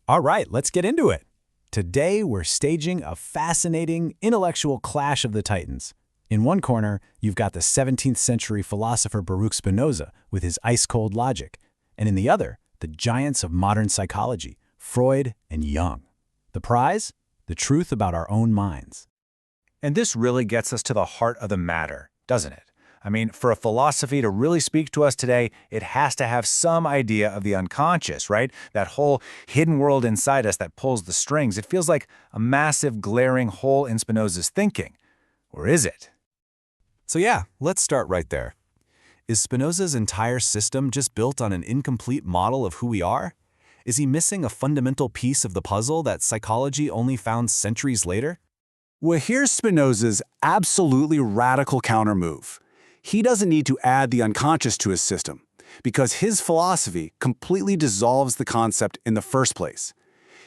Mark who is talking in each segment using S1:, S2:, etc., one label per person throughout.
S1: All right, let's get into it. Today, we're staging a fascinating intellectual clash of the titans. In one corner, you've got the 17th century philosopher Baruch Spinoza with his ice-cold logic, and in the other, the giants of modern psychology, Freud and Jung. The prize? The truth about our own minds.
S2: And this really gets us to the heart of the matter, doesn't it? I mean, for a philosophy to really speak to us today, it has to have some idea of the unconscious, right? That whole hidden world inside us that pulls the strings. It feels like a massive, glaring hole in Spinoza's thinking. Or is it?
S3: So yeah, let's start right there. Is Spinoza's entire system just built on an incomplete model of who we are? Is he missing a fundamental piece of the puzzle that psychology only found centuries later?
S4: Well, here's Spinoza's absolutely radical countermove. He doesn't need to add the unconscious to his system, because his philosophy completely dissolves the concept in the first place.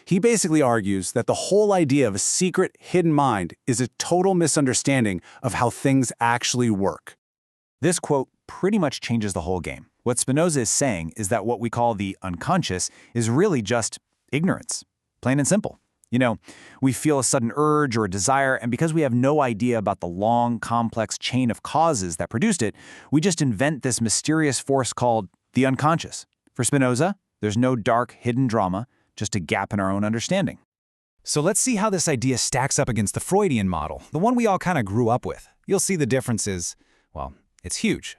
S4: He basically argues that the whole idea of a secret, hidden mind is a total misunderstanding of how things actually work.
S2: This quote pretty much changes the whole game. What Spinoza is saying is that what we call the unconscious is really just ignorance, plain and simple. You know, we feel a sudden urge or a desire, and because we have no idea about the long, complex chain of causes that produced it, we just invent this mysterious force called the unconscious. For Spinoza, there's no dark, hidden drama, just a gap in our own understanding.
S1: So let's see how this idea stacks up against the Freudian model, the one we all kind of grew up with. You'll see the difference is, well, it's huge.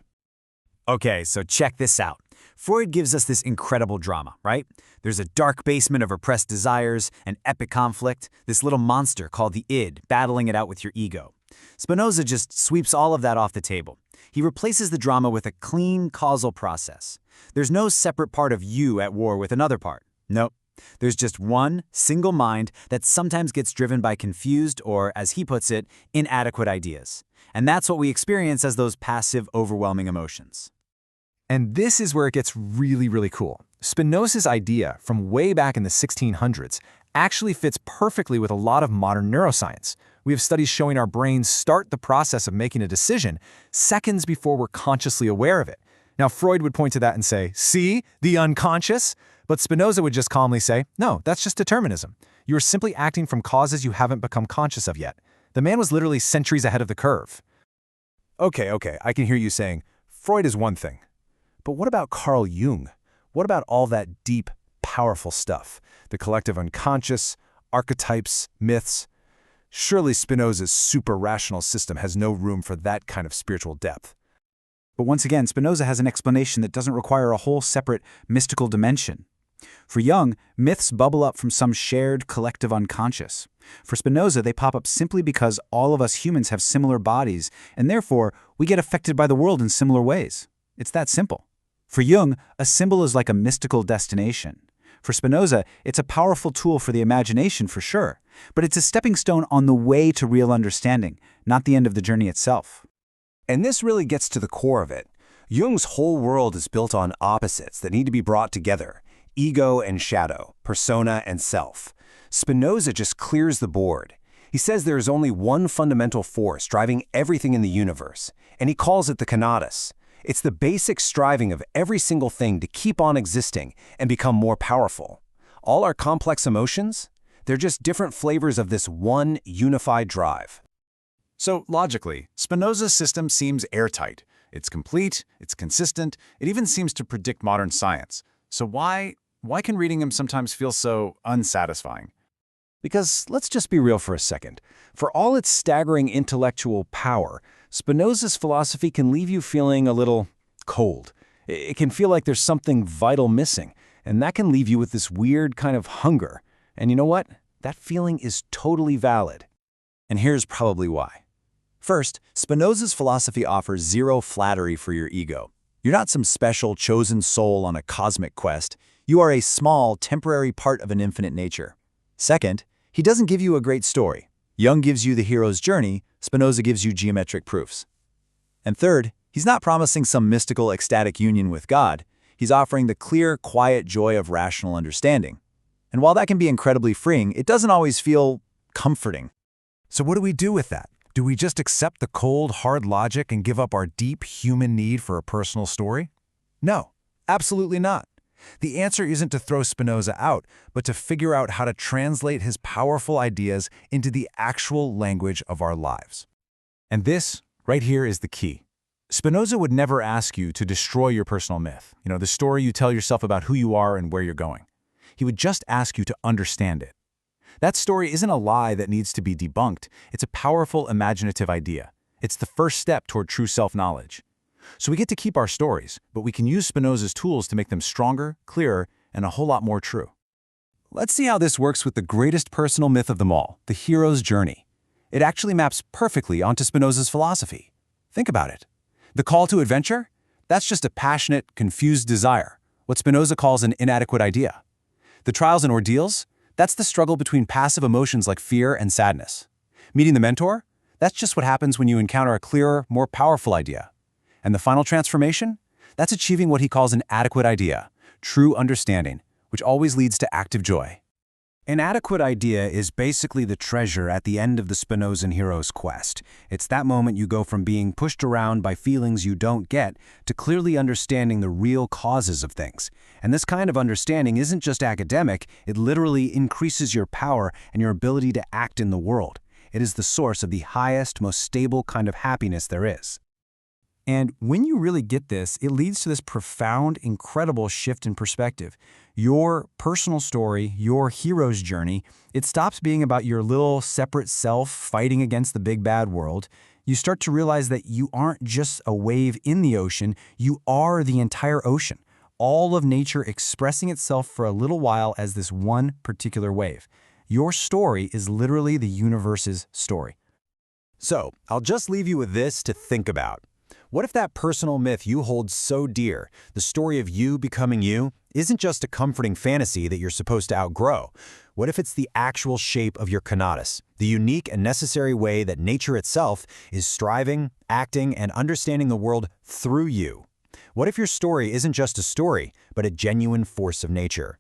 S1: Okay, so check this out. Freud gives us this incredible drama, right? There's a dark basement of repressed desires, an epic conflict, this little monster called the id, battling it out with your ego. Spinoza just sweeps all of that off the table. He replaces the drama with a clean causal process. There's no separate part of you at war with another part. Nope. There's just one single mind that sometimes gets driven by confused or, as he puts it, inadequate ideas. And that's what we experience as those passive, overwhelming emotions.
S3: And this is where it gets really cool. Spinoza's idea from way back in the 1600s actually fits perfectly with a lot of modern neuroscience. We have studies showing our brains start the process of making a decision seconds before we're consciously aware of it. Now, Freud would point to that and say, see, the unconscious? But Spinoza would just calmly say, no, that's just determinism. You are simply acting from causes you haven't become conscious of yet. The man was literally centuries ahead of the curve. Okay, I can hear you saying, Freud is one thing. But what about Carl Jung? What about all that deep, powerful stuff? The collective unconscious, archetypes, myths? Surely Spinoza's super-rational system has no room for that kind of spiritual depth.
S1: But once again, Spinoza has an explanation that doesn't require a whole separate mystical dimension. For Jung, myths bubble up from some shared collective unconscious. For Spinoza, they pop up simply because all of us humans have similar bodies, and therefore, we get affected by the world in similar ways. It's that simple. For Jung, a symbol is like a mystical destination. For Spinoza, it's a powerful tool for the imagination for sure, but it's a stepping stone on the way to real understanding, not the end of the journey itself.
S5: And this really gets to the core of it. Jung's whole world is built on opposites that need to be brought together: ego and shadow, persona and self. Spinoza just clears the board. He says there is only one fundamental force driving everything in the universe, and he calls it the conatus. It's the basic striving of every single thing to keep on existing and become more powerful. All our complex emotions, they're just different flavors of this one unified drive.
S2: So logically, Spinoza's system seems airtight. It's complete, it's consistent, it even seems to predict modern science. So why can reading him sometimes feel so unsatisfying?
S3: Because let's just be real for a second. For all its staggering intellectual power, Spinoza's philosophy can leave you feeling a little cold. It can feel like there's something vital missing, and that can leave you with this weird kind of hunger. And you know what? That feeling is totally valid. And here's probably why. First, Spinoza's philosophy offers zero flattery for your ego. You're not some special chosen soul on a cosmic quest. You are a small, temporary part of an infinite nature. Second, he doesn't give you a great story. Jung gives you the hero's journey, Spinoza gives you geometric proofs. And third, he's not promising some mystical, ecstatic union with God. He's offering the clear, quiet joy of rational understanding. And while that can be incredibly freeing, it doesn't always feel comforting. So what do we do with that? Do we just accept the cold, hard logic and give up our deep human need for a personal story? No, absolutely not. The answer isn't to throw Spinoza out, but to figure out how to translate his powerful ideas into the actual language of our lives. And this, right here, is the key. Spinoza would never ask you to destroy your personal myth, the story you tell yourself about who you are and where you're going. He would just ask you to understand it. That story isn't a lie that needs to be debunked. It's a powerful, imaginative idea. It's the first step toward true self-knowledge. So we get to keep our stories, but we can use Spinoza's tools to make them stronger, clearer, and a whole lot more true. Let's see how this works with the greatest personal myth of them all, the hero's journey. It actually maps perfectly onto Spinoza's philosophy. Think about it. The call to adventure? That's just a passionate, confused desire, what Spinoza calls an inadequate idea. The trials and ordeals? That's the struggle between passive emotions like fear and sadness. Meeting the mentor? That's just what happens when you encounter a clearer, more powerful idea. And the final transformation? That's achieving what he calls an adequate idea, true understanding, which always leads to active joy.
S5: An adequate idea is basically the treasure at the end of the Spinozan hero's quest. It's that moment you go from being pushed around by feelings you don't get to clearly understanding the real causes of things. And this kind of understanding isn't just academic, it literally increases your power and your ability to act in the world. It is the source of the highest, most stable kind of happiness there is.
S2: And when you really get this, it leads to this profound, incredible shift in perspective. Your personal story, your hero's journey, it stops being about your little separate self fighting against the big bad world. You start to realize that you aren't just a wave in the ocean, you are the entire ocean. All of nature expressing itself for a little while as this one particular wave. Your story is literally the universe's story.
S5: So, I'll just leave you with this to think about. What if that personal myth you hold so dear, the story of you becoming you, isn't just a comforting fantasy that you're supposed to outgrow? What if it's the actual shape of your conatus, the unique and necessary way that nature itself is striving, acting, and understanding the world through you? What if your story isn't just a story, but a genuine force of nature?